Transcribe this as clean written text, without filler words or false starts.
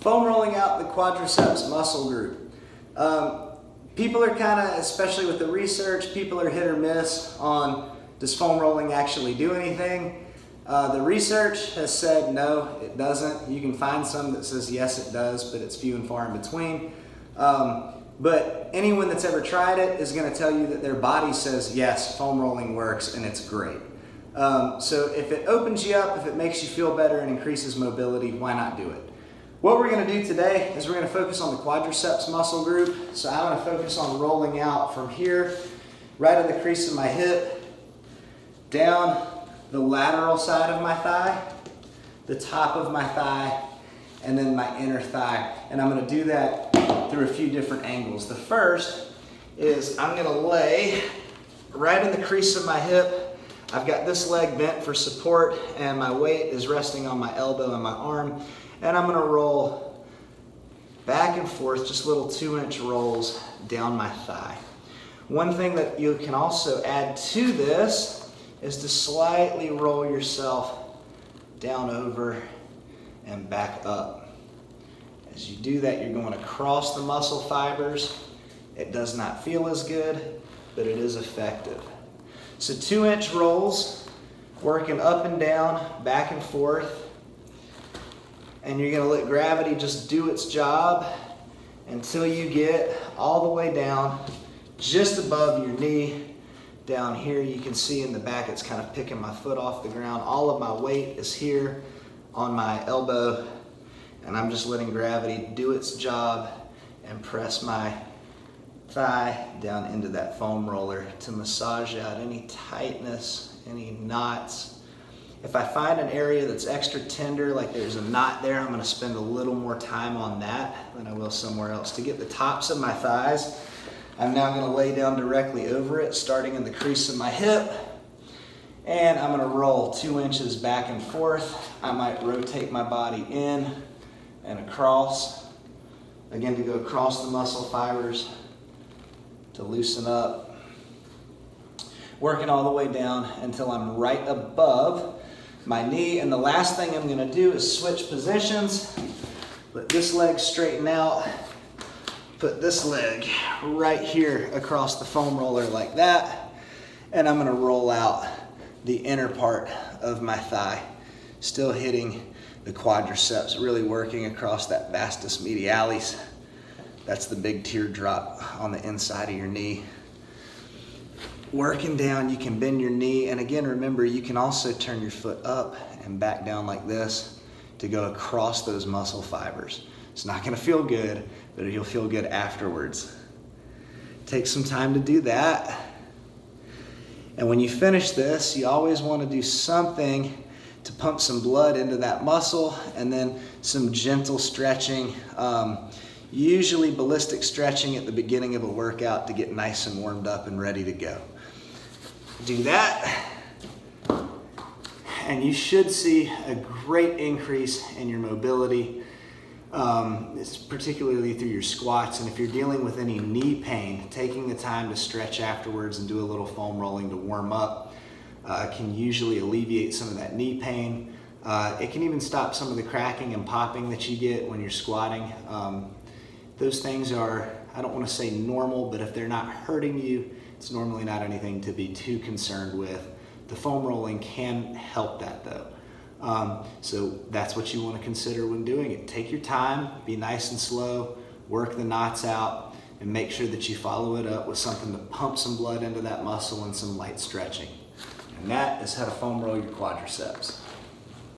Foam rolling out the quadriceps muscle group. People are kind of, especially with the research, people are hit or miss on does foam rolling actually do anything. The research has said no, it doesn't. You can find some that says yes, it does, but it's few and far in between. But anyone that's ever tried it is going to tell you that their body says yes, foam rolling works and it's great. So if it opens you up, if it makes you feel better and increases mobility, why not do it? What we're going to do today is we're going to focus on the quadriceps muscle group. So I'm going to focus on rolling out from here, right in the crease of my hip, down the lateral side of my thigh, the top of my thigh, and then my inner thigh. And I'm going to do that through a few different angles. The first is I'm going to lay right in the crease of my hip. I've got this leg bent for support and my weight is resting on my elbow and my arm. And I'm going to roll back and forth, just little 2-inch rolls down my thigh. One thing that you can also add to this is to slightly roll yourself down over and back up. As you do that, you're going across the muscle fibers. It does not feel as good, but it is effective. So 2-inch rolls, working up and down, back and forth. And you're going to let gravity just do its job until you get all the way down, just above your knee. Down here, you can see in the back, it's kind of picking my foot off the ground. All of my weight is here on my elbow, and I'm just letting gravity do its job and press my thigh down into that foam roller to massage out any tightness, any knots. If I find an area that's extra tender, like there's a knot there, I'm going to spend a little more time on that than I will somewhere else. To get the tops of my thighs, I'm now going to lay down directly over it, starting in the crease of my hip. And I'm going to roll 2 inches back and forth. I might rotate my body in and across. Again, to go across the muscle fibers to loosen up. Working all the way down until I'm right above my knee. And the last thing I'm going to do is switch positions. Let this leg straighten out. Put this leg right here across the foam roller like that. And I'm going to roll out the inner part of my thigh. Still hitting the quadriceps, really working across that vastus medialis. That's the big teardrop on the inside of your knee. Working down, you can bend your knee, and again, remember, you can also turn your foot up and back down like this to go across those muscle fibers. It's not gonna feel good, but you'll feel good afterwards. Take some time to do that. And when you finish this, you always wanna do something to pump some blood into that muscle, and then some gentle stretching. Usually ballistic stretching at the beginning of a workout to get nice and warmed up and ready to go. Do that, and you should see a great increase in your mobility, particularly through your squats. And if you're dealing with any knee pain, taking the time to stretch afterwards and do a little foam rolling to warm up can usually alleviate some of that knee pain. It can even stop some of the cracking and popping that you get when you're squatting. Those things are, I don't want to say normal, but if they're not hurting you, it's normally not anything to be too concerned with. The foam rolling can help that though. So that's what you want to consider when doing it. Take your time, be nice and slow, work the knots out, and make sure that you follow it up with something to pump some blood into that muscle and some light stretching. And that is how to foam roll your quadriceps.